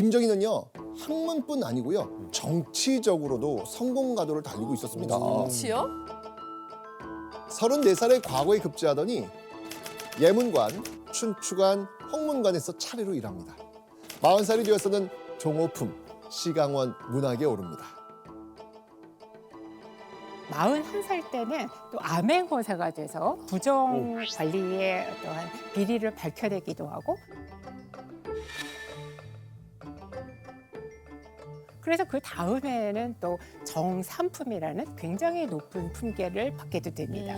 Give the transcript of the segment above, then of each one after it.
김정희는요 학문뿐 아니고요 정치적으로도 성공 가도를 달리고 있었습니다. 정치요? 34살에 과거에 급제하더니 예문관, 춘추관, 홍문관에서 차례로 일합니다. 40살이 되어서는 종호품, 시강원 문학에 오릅니다. 41살 때는 또 암행어사가 돼서 부정 관리의 어떠한 비리를 밝혀내기도 하고, 그래서 그 다음에는 또 정삼품이라는 굉장히 높은 품계를 받게도 됩니다.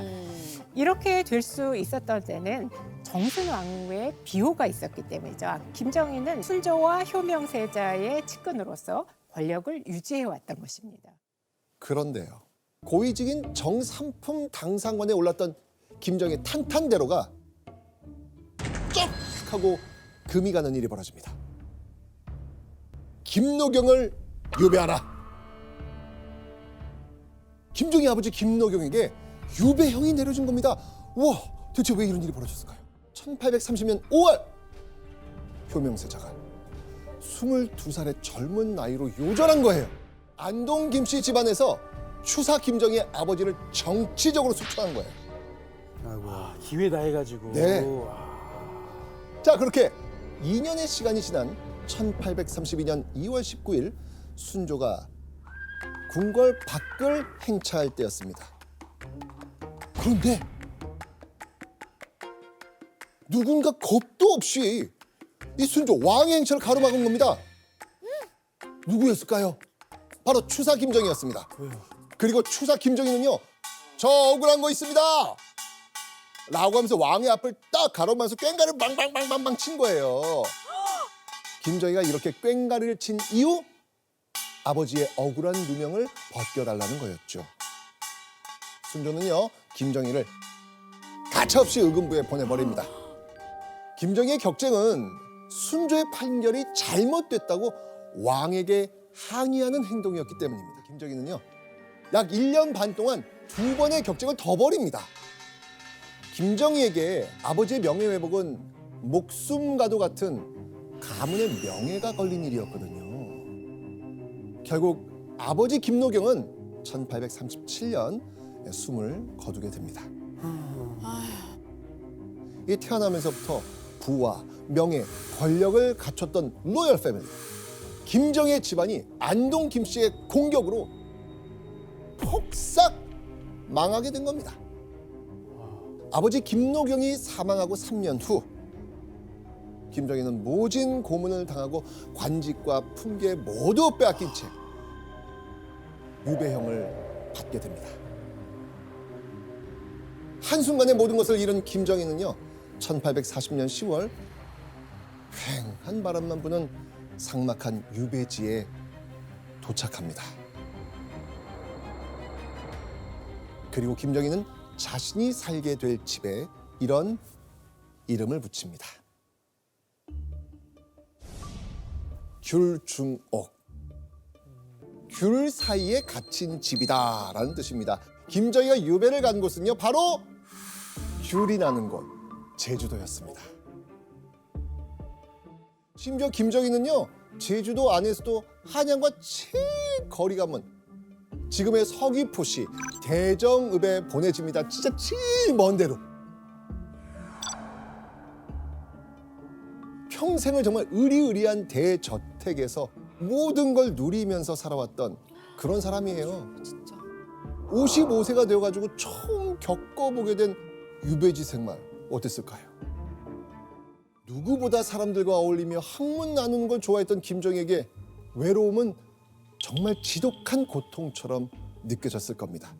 이렇게 될 수 있었던 때는 정순왕후의 비호가 있었기 때문이죠. 김정희는 순조와 효명세자의 측근으로서 권력을 유지해 왔던 것입니다. 그런데요. 고위직인 정삼품 당상관에 올랐던 김정희 탄탄대로가 쩍 하고 금이 가는 일이 벌어집니다. 김노경을 유배하라. 김정희 아버지 김노경에게 유배형이 내려진 겁니다. 우와, 대체 왜 이런 일이 벌어졌을까요? 1830년 5월 효명세자가 22살의 젊은 나이로 요절한 거예요. 안동 김씨 집안에서 추사 김정희의 아버지를 정치적으로 숙청한 거예요. 아이고, 기회다 해가지고. 네. 자, 그렇게 2년의 시간이 지난 1832년 2월 19일 순조가 궁궐 밖을 행차할 때였습니다. 그런데 누군가 겁도 없이 이 순조 왕의 행차를 가로막은 겁니다. 누구였을까요? 바로 추사 김정희였습니다. 그리고 추사 김정희는요, 저 억울한 거 있습니다 라고 하면서 왕의 앞을 딱 가로막아서 꽹가리를 빵빵빵빵빵 친 거예요. 김정희가 이렇게 꽹가리를 친 이후 아버지의 억울한 누명을 벗겨달라는 거였죠. 순조는요 김정희를 가차없이 의금부에 보내버립니다. 김정희의 격쟁은 순조의 판결이 잘못됐다고 왕에게 항의하는 행동이었기 때문입니다. 김정희는요 약 1년 반 동안 2번의 격쟁을 더 벌입니다. 김정희에게 아버지의 명예회복은 목숨과도 같은 가문의 명예가 걸린 일이었거든요. 결국 아버지 김노경은 1837년 숨을 거두게 됩니다. 이 태어나면서부터 부와 명예, 권력을 갖췄던 로열 패밀리 김정희의 집안이 안동 김씨의 공격으로 폭삭 망하게 된 겁니다. 아버지 김노경이 사망하고 3년 후 김정희는 모진 고문을 당하고 관직과 품계 모두 빼앗긴 채 유배형을 받게 됩니다. 한순간에 모든 것을 잃은 김정희는요 1840년 10월 휑한 바람만 부는 삭막한 유배지에 도착합니다. 그리고 김정희는 자신이 살게 될 집에 이런 이름을 붙입니다. 귤중옥. 귤 사이에 갇힌 집이다라는 뜻입니다. 김정희가 유배를 간 곳은요 바로 귤이 나는 곳 제주도였습니다. 심지어 김정희는요 제주도 안에서도 한양과 제일 거리가 먼 지금의 서귀포시 대정읍에 보내집니다. 진짜 제일 먼 데로. 평생을 정말 의리의리한 대저택에서 모든 걸 누리면서 살아왔던 그런 사람이에요. 진짜. 55세가 되어가지고 처음 겪어보게 된 유배지 생활 어땠을까요? 누구보다 사람들과 어울리며 학문 나누는 걸 좋아했던 김정희에게 외로움은 정말 지독한 고통처럼 느껴졌을 겁니다.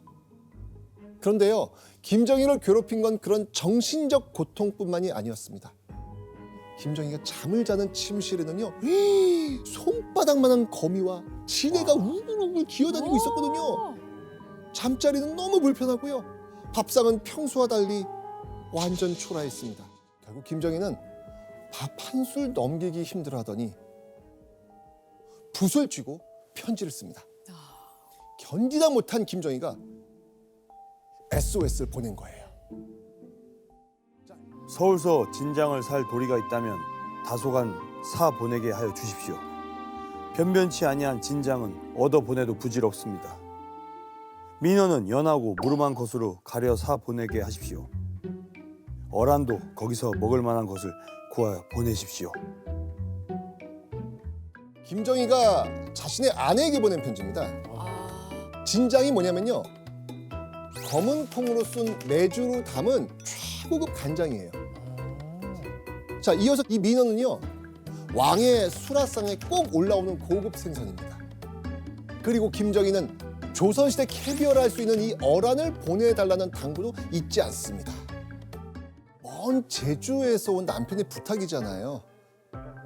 그런데요, 김정희를 괴롭힌 건 그런 정신적 고통뿐만이 아니었습니다. 김정희가 잠을 자는 침실에는요, 손바닥만한 거미와 지네가 우글우글 기어다니고 있었거든요. 잠자리는 너무 불편하고요. 밥상은 평소와 달리 완전 초라했습니다. 결국 김정희는 밥 한 술 넘기기 힘들어하더니 붓을 쥐고 편지를 씁니다. 견디다 못한 김정희가 SOS를 보낸 거예요. 서울서 진장을 살 도리가 있다면 다소간 사 보내게 하여 주십시오. 변변치 아니한 진장은 얻어 보내도 부질없습니다. 민원은 연하고 무름한 것으로 가려 사 보내게 하십시오. 어란도 거기서 먹을 만한 것을 구하여 보내십시오. 김정희가 자신의 아내에게 보낸 편지입니다. 진장이 뭐냐면요. 검은 통으로 쓴 메주로 담은 최고급 간장이에요. 자, 이어서 이 민어는요. 왕의 수라상에 꼭 올라오는 고급 생선입니다. 그리고 김정희는 조선시대 캐비어를 할 수 있는 이 어란을 보내달라는 당부도 잊지 않습니다. 먼 제주에서 온 남편의 부탁이잖아요.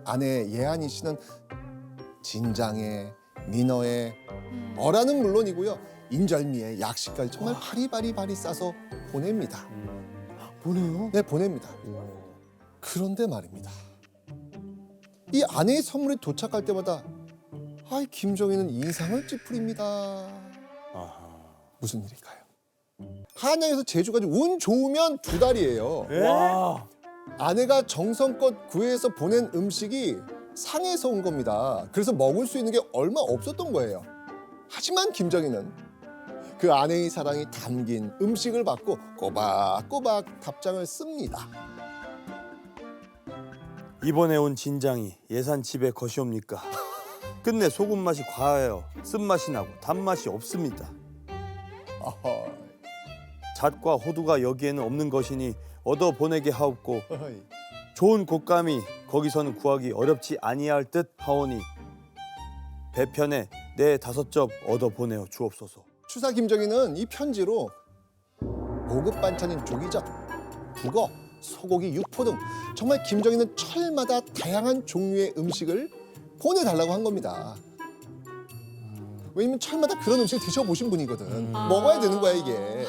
아내 예한이 씨는 진장에, 민어에, 어란은 물론이고요. 인절미에, 약식까지 정말 바리바리 싸서 보냅니다. 보내요? 네, 보냅니다. 그런데 말입니다. 이 아내의 선물이 도착할 때마다 김정희는 인상을 찌푸립니다. 아하. 무슨 일일까요? 한양에서 제주까지 운 좋으면 2달이에요. 와. 아내가 정성껏 구해서 보낸 음식이 상해서 온 겁니다. 그래서 먹을 수 있는 게 얼마 없었던 거예요. 하지만 김정희는 그 아내의 사랑이 담긴 음식을 받고 꼬박꼬박 답장을 씁니다. 이번에 온 진장이 예산 집에 것이옵니까? 끝내 소금 맛이 과하여 쓴맛이 나고 단맛이 없습니다. 아하, 잣과 호두가 여기에는 없는 것이니 얻어 보내게 하옵고 어허이. 좋은 곶감이 거기서는 구하기 어렵지 아니할 듯 하오니 배편에 4-5접 얻어 보내어 주옵소서. 추사 김정희는 이 편지로 고급 반찬인 조기젓, 북어, 소고기, 육포 등 정말 김정희는 철마다 다양한 종류의 음식을 보내달라고 한 겁니다. 왜냐면 철마다 그런 음식을 드셔보신 분이거든. 먹어야 되는 거야 이게.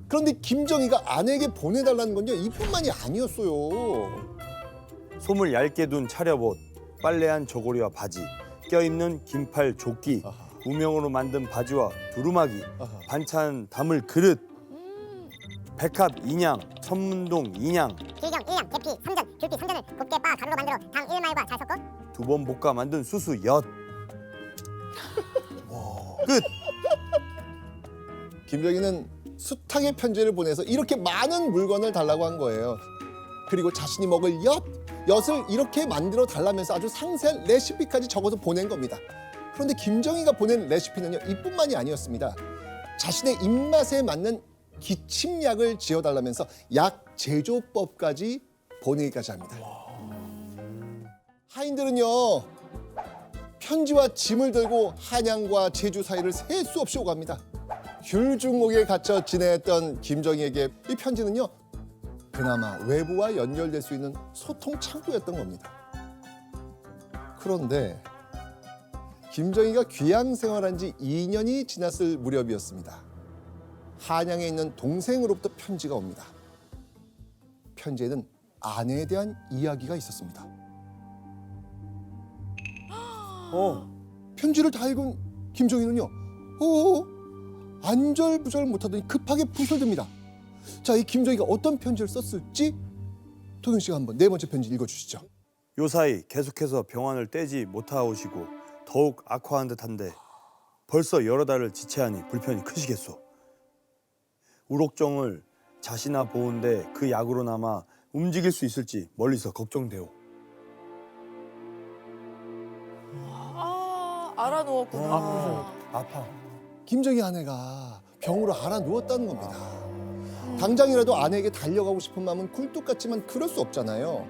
그런데 김정희가 아내에게 보내달라는 건요 이뿐만이 아니었어요. 솜을 얇게 둔 차려봇, 빨래한 저고리와 바지, 껴입는 긴팔 조끼, 아하. 우명으로 만든 바지와 두루마기, 아하. 반찬 담을 그릇, 백합 인양, 천문동 인양, 길경 1량, 계피 3전, 귤피 3전을 곱게 빻아 가루로 만들어 당 1말과 잘 섞어 2번 볶아 만든 수수 엿. 끝. 김정희는 숱하게 편지를 보내서 이렇게 많은 물건을 달라고 한 거예요. 그리고 자신이 먹을 엿을 이렇게 만들어 달라면서 아주 상세한 레시피까지 적어서 보낸 겁니다. 그런데 김정희가 보낸 레시피는요 이뿐만이 아니었습니다. 자신의 입맛에 맞는 기침약을 지어달라면서 약 제조법까지 보내기까지 합니다. 하인들은요 편지와 짐을 들고 한양과 제주 사이를 셀 수 없이 오갑니다. 귤중옥에 갇혀 지냈던 김정희에게 이 편지는요 그나마 외부와 연결될 수 있는 소통 창구였던 겁니다. 그런데 김정희가 귀양 생활한 지 2년이 지났을 무렵이었습니다. 한양에 있는 동생으로부터 편지가 옵니다. 편지에는 아내에 대한 이야기가 있었습니다. 편지를 다 읽은 김정희는요 안절부절 못하더니 급하게 붓을 듭니다. 자, 이 김정희가 어떤 편지를 썼을지 도경 씨가 한번 4번째 편지 읽어주시죠. 요사이 계속해서 병환을 떼지 못하오시고 더욱 악화한 듯한데 벌써 여러 달을 지체하니 불편이 크시겠소. 우록정을 자시나 보은데 그 약으로나마 움직일 수 있을지 멀리서 걱정되오. 알아누웠구나. 아파. 김정희 아내가 병으로 알아 누웠다는 겁니다. 당장이라도 아내에게 달려가고 싶은 마음은 굴뚝 같지만 그럴 수 없잖아요.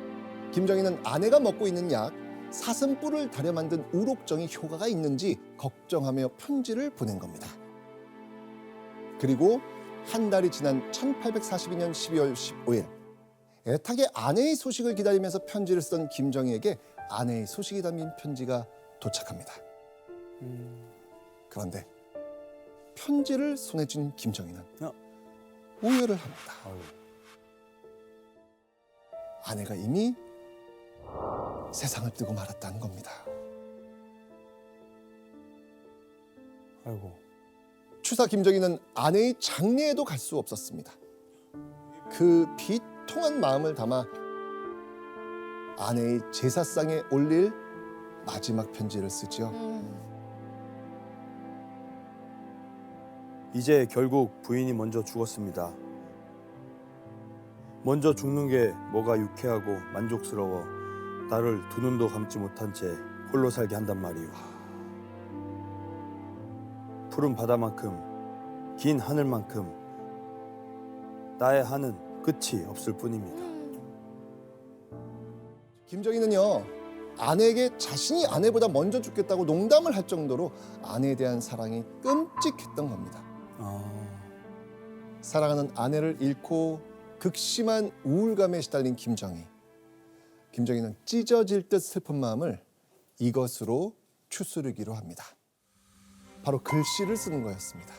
김정희는 아내가 먹고 있는 약 사슴뿔을 달여 만든 우록정이 효과가 있는지 걱정하며 편지를 보낸 겁니다. 그리고 한 달이 지난 1842년 12월 15일 애타게 아내의 소식을 기다리면서 편지를 쓰던 김정희에게 아내의 소식이 담긴 편지가 도착합니다. 그런데 편지를 손에 쥔 김정희는 오열을 합니다. 아내가 이미 세상을 뜨고 말았다는 겁니다. 아이고. 추사 김정희는 아내의 장례에도 갈 수 없었습니다. 그 비통한 마음을 담아 아내의 제사상에 올릴 마지막 편지를 쓰죠. 이제 결국 부인이 먼저 죽었습니다. 먼저 죽는 게 뭐가 유쾌하고 만족스러워 나를 두 눈도 감지 못한 채 홀로 살게 한단 말이오. 푸른 바다만큼 긴 하늘만큼 나의 한은 끝이 없을 뿐입니다. 김정희는요, 아내에게 자신이 아내보다 먼저 죽겠다고 농담을 할 정도로 아내에 대한 사랑이 끔찍했던 겁니다. 사랑하는 아내를 잃고 극심한 우울감에 시달린 김정희. 김정희는 찢어질 듯 슬픈 마음을 이것으로 추스르기로 합니다. 바로 글씨를 쓰는 거였습니다.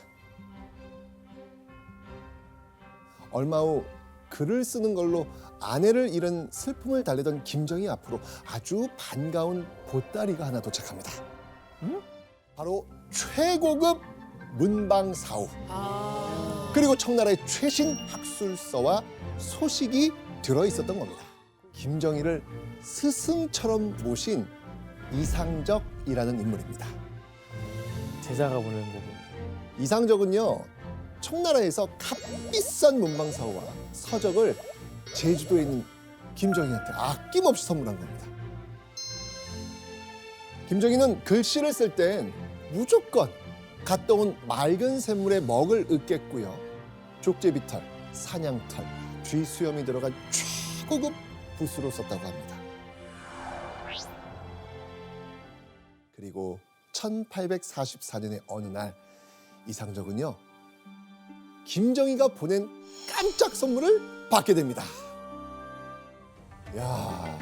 얼마 후 글을 쓰는 걸로 아내를 잃은 슬픔을 달래던 김정희 앞으로 아주 반가운 보따리가 하나 도착합니다. 바로 최고급 문방사우. 그리고 청나라의 최신 학술서와 소식이 들어있었던 겁니다. 김정희를 스승처럼 모신 이상적이라는 인물입니다. 제자가 보낸 거고. 이상적은요, 청나라에서 값비싼 문방사우와 서적을 제주도에 있는 김정희한테 아낌없이 선물한 겁니다. 김정희는 글씨를 쓸 땐 무조건 갓 떠온 맑은 샘물에 먹을 으깼고요. 족제비털, 사냥털, 쥐수염이 들어간 최고급 붓으로 썼다고 합니다. 그리고 1844년의 어느 날 이상적은요, 김정희가 보낸 깜짝 선물을 받게 됩니다. 야,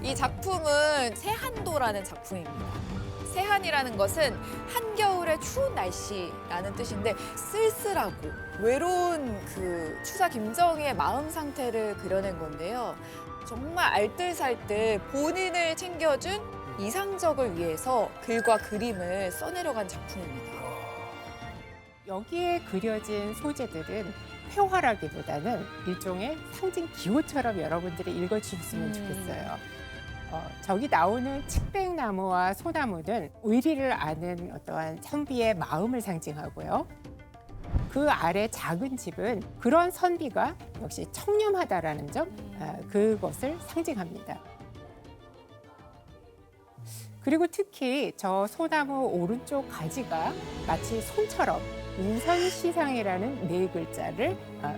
이 작품은 세한도라는 작품입니다. 세한이라는 것은 한겨울의 추운 날씨라는 뜻인데 쓸쓸하고 외로운 그 추사 김정희의 마음 상태를 그려낸 건데요. 정말 알뜰살뜰 본인을 챙겨준 이상적을 위해서 글과 그림을 써내려간 작품입니다. 여기에 그려진 소재들은 회화라기보다는 일종의 상징 기호처럼 여러분들이 읽어주셨으면 좋겠어요. 저기 나오는 칡백나무와 소나무는 의리를 아는 어떠한 선비의 마음을 상징하고요. 그 아래 작은 집은 그런 선비가 역시 청렴하다라는 점, 그것을 상징합니다. 그리고 특히 저 소나무 오른쪽 가지가 마치 손처럼 우선시상이라는 네 글자를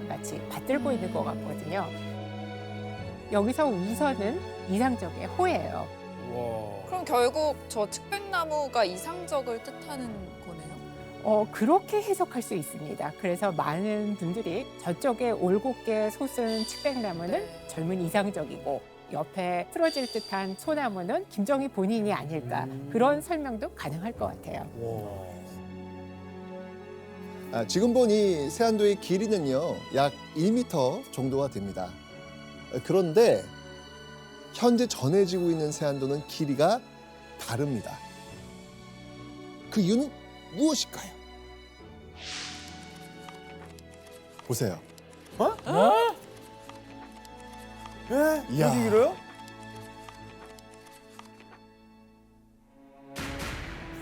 마치 받들고 있는 것 같거든요. 여기서 우선은 이상적의 호예요. 그럼 결국 저 칡백나무가 이상적을 뜻하는 거네요? 그렇게 해석할 수 있습니다. 그래서 많은 분들이 저쪽에 올곧게 솟은 칡백나무는 네. 젊은 이상적이고 옆에 틀어질 듯한 소나무는 김정희 본인이 아닐까, 그런 설명도 가능할 것 같아요. 지금 본 이 세안도의 길이는요, 약 1m 정도가 됩니다. 그런데 현재 전해지고 있는 세안도는 길이가 다릅니다. 그 이유는 무엇일까요? 보세요. 예? 이야. 이렇게 길어요?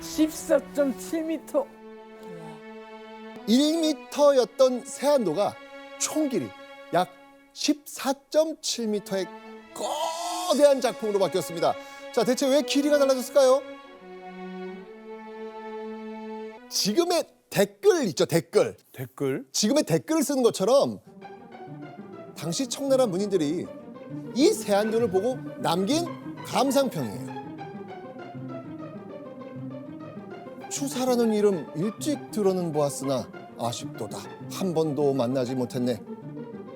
14.7m. 1m였던 세안도가 총 길이 약 14.7m의 거대한 작품으로 바뀌었습니다. 자, 대체 왜 길이가 달라졌을까요? 지금의 댓글 있죠, 댓글. 댓글? 지금의 댓글을 쓰는 것처럼 당시 청나라 문인들이 이 세안도를 보고 남긴 감상평이에요. 추사라는 이름 일찍 들어는 보았으나 아쉽도다. 한 번도 만나지 못했네.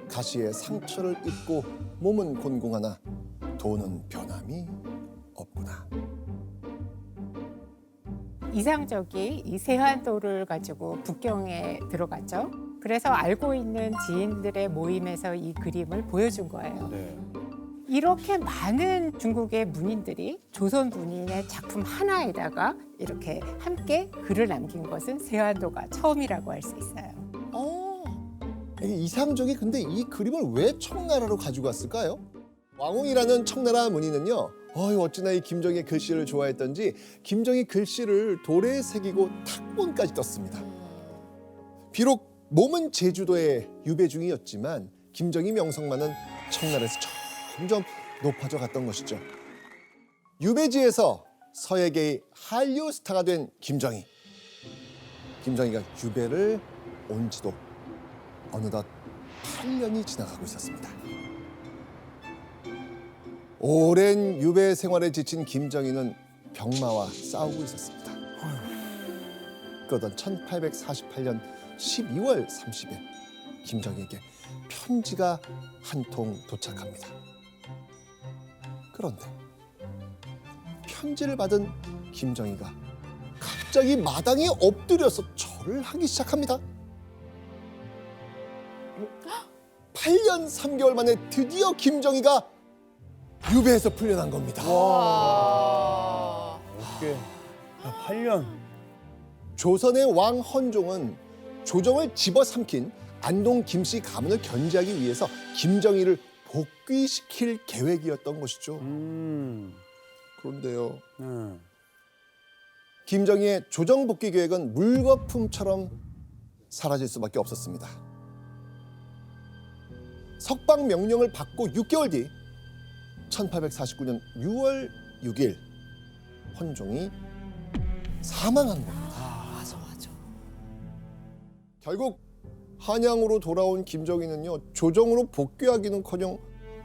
가시에 상처를 입고 몸은 곤궁하나 도는 변함이 없구나. 이상적이 이 세한도를 가지고 북경에 들어갔죠. 그래서 알고 있는 지인들의 모임에서 이 그림을 보여준 거예요. 네. 이렇게 많은 중국의 문인들이 조선 문인의 작품 하나에다가 이렇게 함께 글을 남긴 것은 세한도가 처음이라고 할 수 있어요. 이상적이 근데 이 그림을 왜 청나라로 가지고 왔을까요? 왕웅이라는 청나라 문인은요, 어찌나 이 김정희의 글씨를 좋아했던지 김정희 글씨를 돌에 새기고 탁본까지 떴습니다. 비록 몸은 제주도의 유배 중이었지만 김정희 명성만은 청나라에서 점점 높아져 갔던 것이죠. 유배지에서 서예계의 한류 스타가 된 김정희. 김정희가 유배를 온 지도 어느덧 8년이 지나가고 있었습니다. 오랜 유배 생활에 지친 김정희는 병마와 싸우고 있었습니다. 그러던 1848년 12월 30일 김정희에게 편지가 한 통 도착합니다. 그런데 편지를 받은 김정희가 갑자기 마당에 엎드려서 절을 하기 시작합니다. 8년 3개월 만에 드디어 김정희가 유배에서 풀려난 겁니다. 와. 어떻게 8년. 조선의 왕 헌종은 조정을 집어삼킨 안동 김씨 가문을 견제하기 위해서 김정희를 복귀시킬 계획이었던 것이죠. 그런데요, 김정희의 조정 복귀 계획은 물거품처럼 사라질 수밖에 없었습니다. 석방 명령을 받고 6개월 뒤 1849년 6월 6일 헌종이 사망한 겁니다. 맞아. 결국 한양으로 돌아온 김정희는요, 조정으로 복귀하기는커녕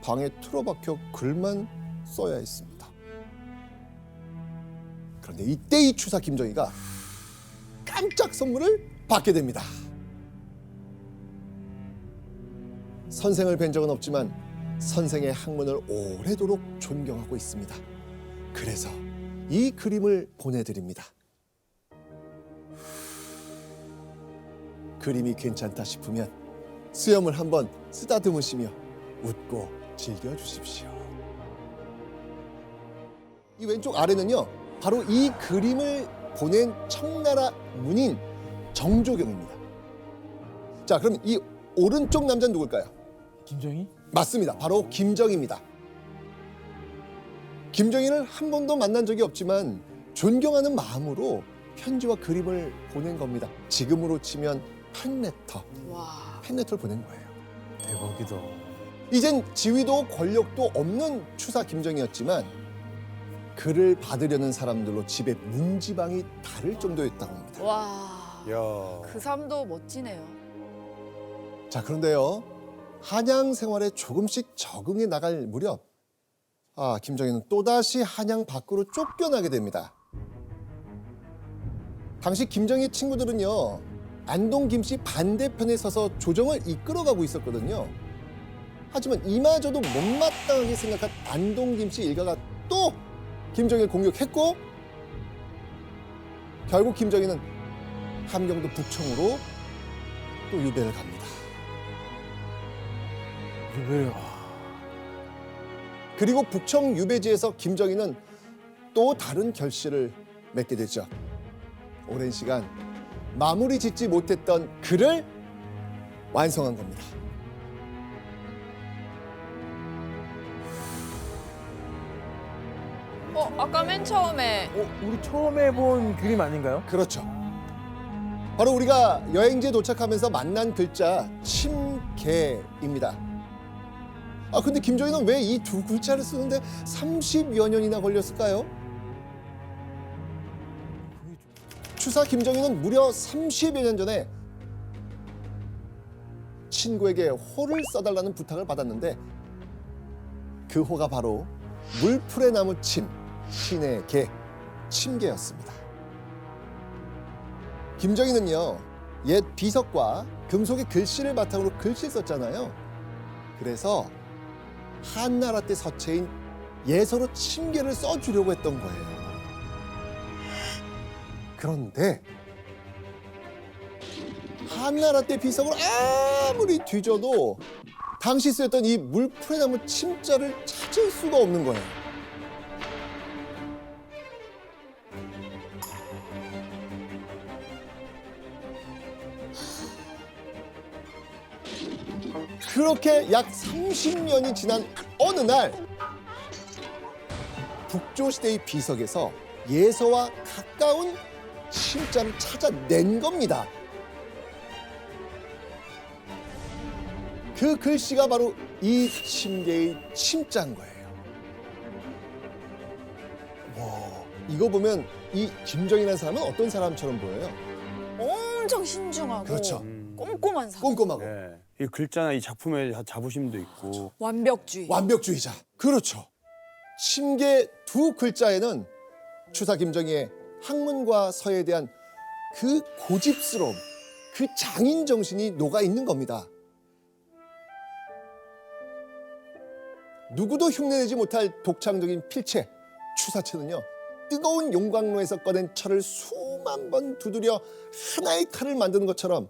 방에 틀어박혀 글만 써야 했습니다. 그런데 이때 이 추사 김정희가 깜짝 선물을 받게 됩니다. 선생을 뵌 적은 없지만 선생의 학문을 오래도록 존경하고 있습니다. 그래서 이 그림을 보내드립니다. 그림이 괜찮다 싶으면 수염을 한번 쓰다듬으시며 웃고 즐겨주십시오. 이 왼쪽 아래는요, 바로 이 그림을 보낸 청나라 문인 정조경입니다. 자, 그럼 이 오른쪽 남자는 누굴까요? 김정희? 맞습니다. 바로 김정희입니다. 김정희를 한 번도 만난 적이 없지만 존경하는 마음으로 편지와 그림을 보낸 겁니다. 지금으로 치면 팬레터, 와. 팬레터를 보낸 거예요. 대박이다. 이젠 지위도 권력도 없는 추사 김정희였지만 그를 받으려는 사람들로 집에 문지방이 다를 정도였다고 합니다. 와. 야. 그 삶도 멋지네요. 자, 그런데요, 한양 생활에 조금씩 적응해 나갈 무렵 김정희는 또다시 한양 밖으로 쫓겨나게 됩니다. 당시 김정희 친구들은요, 안동 김씨 반대편에 서서 조정을 이끌어가고 있었거든요. 하지만 이마저도 못마땅하게 생각한 안동 김씨 일가가 또 김정희를 공격했고, 결국 김정희는 함경도 북청으로 또 유배를 갑니다. 유배. 그리고 북청 유배지에서 김정희는 또 다른 결실을 맺게 되죠. 오랜 시간 마무리 짓지 못했던 글을 완성한 겁니다. 아까 맨 처음에 우리 처음에 본 그림 아닌가요? 그렇죠. 바로 우리가 여행지에 도착하면서 만난 글자 침개입니다. 근데 김정희는 왜 이 두 글자를 쓰는데 30여 년이나 걸렸을까요? 추사 김정희는 무려 30여 년 전에 친구에게 호를 써달라는 부탁을 받았는데 그 호가 바로 물풀에 나무 침, 신의 개, 침개였습니다. 김정희는요, 옛 비석과 금속의 글씨를 바탕으로 글씨를 썼잖아요. 그래서 한나라 때 서체인 예서로 침개를 써주려고 했던 거예요. 그런데 한나라 때 비석을 아무리 뒤져도 당시 쓰였던 이 물풀에 나무 침자를 찾을 수가 없는 거예요. 그렇게 약 30년이 지난 어느 날 백조 시대의 비석에서 예서와 가까운 침자를 찾아낸 겁니다. 그 글씨가 바로 이 침계의 침자인 거예요. 와, 이거 보면 이 김정희라는 사람은 어떤 사람처럼 보여요? 엄청 신중하고 그렇죠. 꼼꼼한 사람. 꼼꼼하고 네. 이 글자나 이 작품의 자부심도 있고 완벽주의. 완벽주의자. 그렇죠. 침계 두 글자에는 추사 김정희의 학문과 서에 대한 그 고집스러움, 그 장인 정신이 녹아 있는 겁니다. 누구도 흉내내지 못할 독창적인 필체, 추사체는요, 뜨거운 용광로에서 꺼낸 철을 수만 번 두드려 하나의 칼을 만드는 것처럼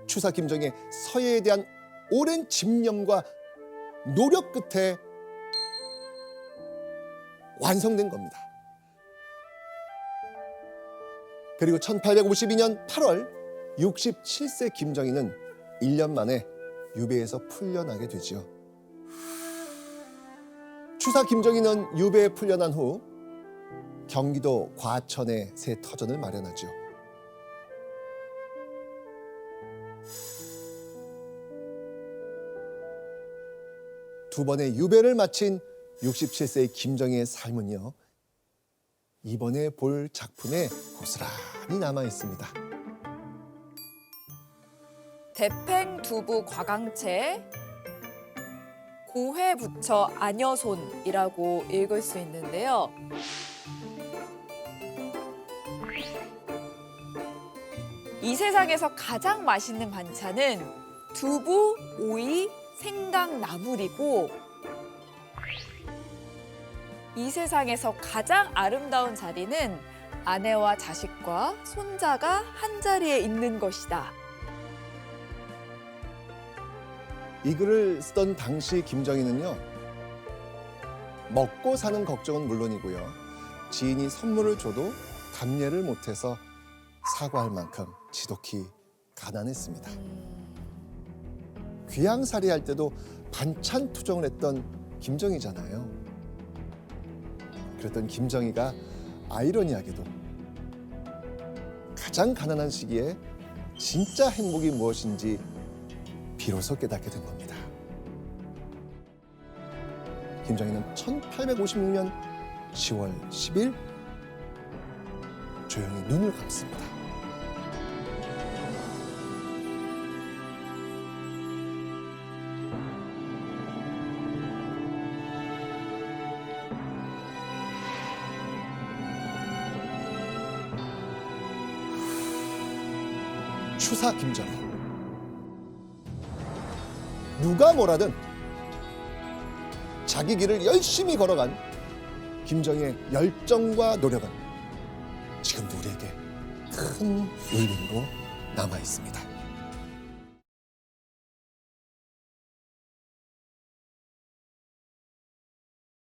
추사 김정희의 서예에 대한 오랜 집념과 노력 끝에 완성된 겁니다. 그리고 1852년 8월 67세 김정희는 1년 만에 유배에서 풀려나게 되죠. 추사 김정희는 유배에 풀려난 후 경기도 과천에 새 터전을 마련하죠. 두 번의 유배를 마친 67세의 김정희의 삶은요, 이번에 볼 작품에 고스란히 남아 있습니다. 대팽두부 과강체 고회부처 안여손이라고 읽을 수 있는데요. 이 세상에서 가장 맛있는 반찬은 두부, 오이, 생강, 나물이고 이 세상에서 가장 아름다운 자리는 아내와 자식과 손자가 한자리에 있는 것이다. 이 글을 쓰던 당시 김정희는요, 먹고 사는 걱정은 물론이고요, 지인이 선물을 줘도 감례를 못해서 사과할 만큼 지독히 가난했습니다. 귀양살이 할 때도 반찬 투정을 했던 김정희잖아요. 그랬던 김정희가 아이러니하게도 가장 가난한 시기에 진짜 행복이 무엇인지 비로소 깨닫게 된 겁니다. 김정희는 1856년 10월 10일 조용히 눈을 감습니다. 추사 김정희. 누가 뭐라든 자기 길을 열심히 걸어간 김정희의 열정과 노력은 지금도 우리에게 큰 울림으로 남아 있습니다.